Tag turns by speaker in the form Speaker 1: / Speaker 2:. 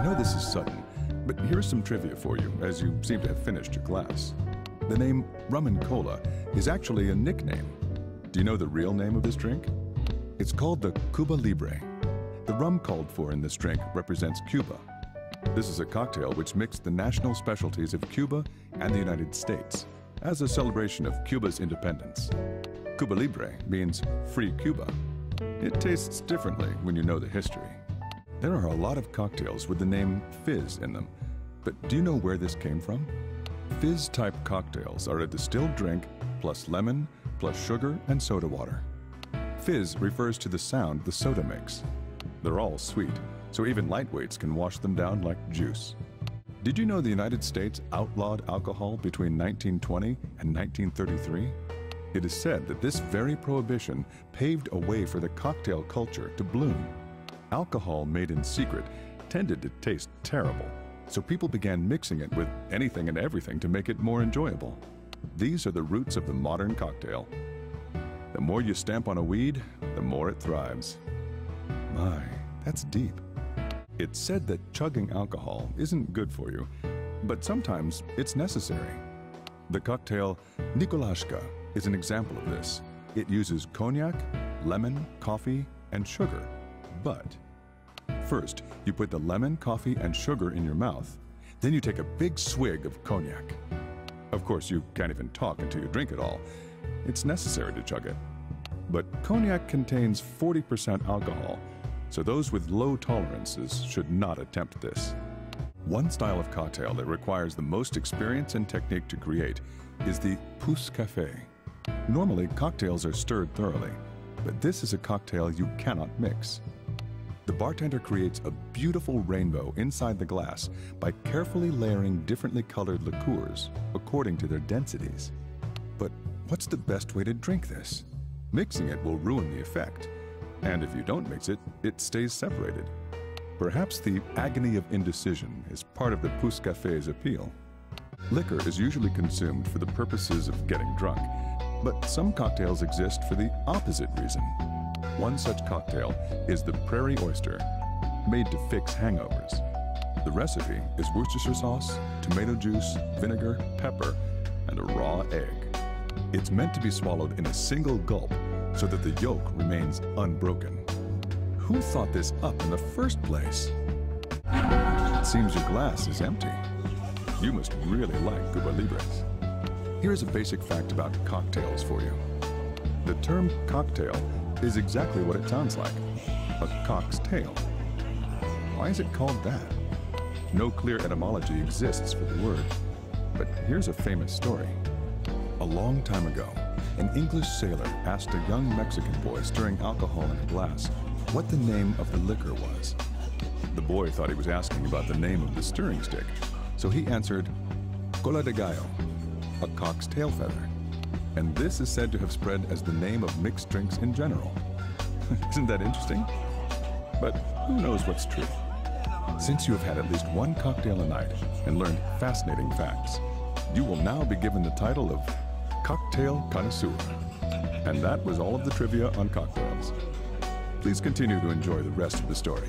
Speaker 1: I know this is sudden, but here's some trivia for you, as you seem to have finished your glass. The name rum and cola is actually a nickname. Do you know the real name of this drink? It's called the Cuba Libre. The rum called for in this drink represents Cuba. This is a cocktail which mixed the national specialties of Cuba and the United States as a celebration of Cuba's independence. Cuba Libre means free Cuba. It tastes differently when you know the history. There are a lot of cocktails with the name fizz in them, but do you know where this came from? Fizz-type cocktails are a distilled drink plus lemon plus sugar and soda water. Fizz refers to the sound the soda makes. They're all sweet, so even lightweights can wash them down like juice. Did you know the United States outlawed alcohol between 1920 and 1933? It is said that this very prohibition paved a way for the cocktail culture to bloom. Alcohol made in secret tended to taste terrible, so people began mixing it with anything and everything to make it more enjoyable. These are the roots of the modern cocktail. The more you stamp on a weed, the more it thrives. My, that's deep. It's said that chugging alcohol isn't good for you, but sometimes it's necessary. The cocktail Nikolashka is an example of this. It uses cognac, lemon, coffee, and sugar. But first, you put the lemon, coffee, and sugar in your mouth. Then you take a big swig of cognac. Of course, you can't even talk until you drink it all. It's necessary to chug it. But cognac contains 40% alcohol, so those with low tolerances should not attempt this. One style of cocktail that requires the most experience and technique to create is the pousse café. Normally, cocktails are stirred thoroughly, but this is a cocktail you cannot mix. The bartender creates a beautiful rainbow inside the glass by carefully layering differently colored liqueurs according to their densities. But what's the best way to drink this? Mixing it will ruin the effect. And if you don't mix it, it stays separated. Perhaps the agony of indecision is part of the pousse café's appeal. Liquor is usually consumed for the purposes of getting drunk, but some cocktails exist for the opposite reason. One such cocktail is the Prairie Oyster, made to fix hangovers. The recipe is Worcestershire sauce, tomato juice, vinegar, pepper, and a raw egg. It's meant to be swallowed in a single gulp so that the yolk remains unbroken. Who thought this up in the first place? It seems your glass is empty. You must really like Cuba Libres. Here's a basic fact about cocktails for you. The term cocktail is exactly what it sounds like, a cock's tail. Why is it called that? No clear etymology exists for the word, but here's a famous story. A long time ago, an English sailor asked a young Mexican boy stirring alcohol in a glass what the name of the liquor was. The boy thought he was asking about the name of the stirring stick, so he answered, cola de gallo, a cock's tail feather. And this is said to have spread as the name of mixed drinks in general. Isn't that interesting? But who knows what's true? Since you have had at least one cocktail a night and learned fascinating facts, you will now be given the title of Cocktail Connoisseur. And that was all of the trivia on cocktails. Please continue to enjoy the rest of the story.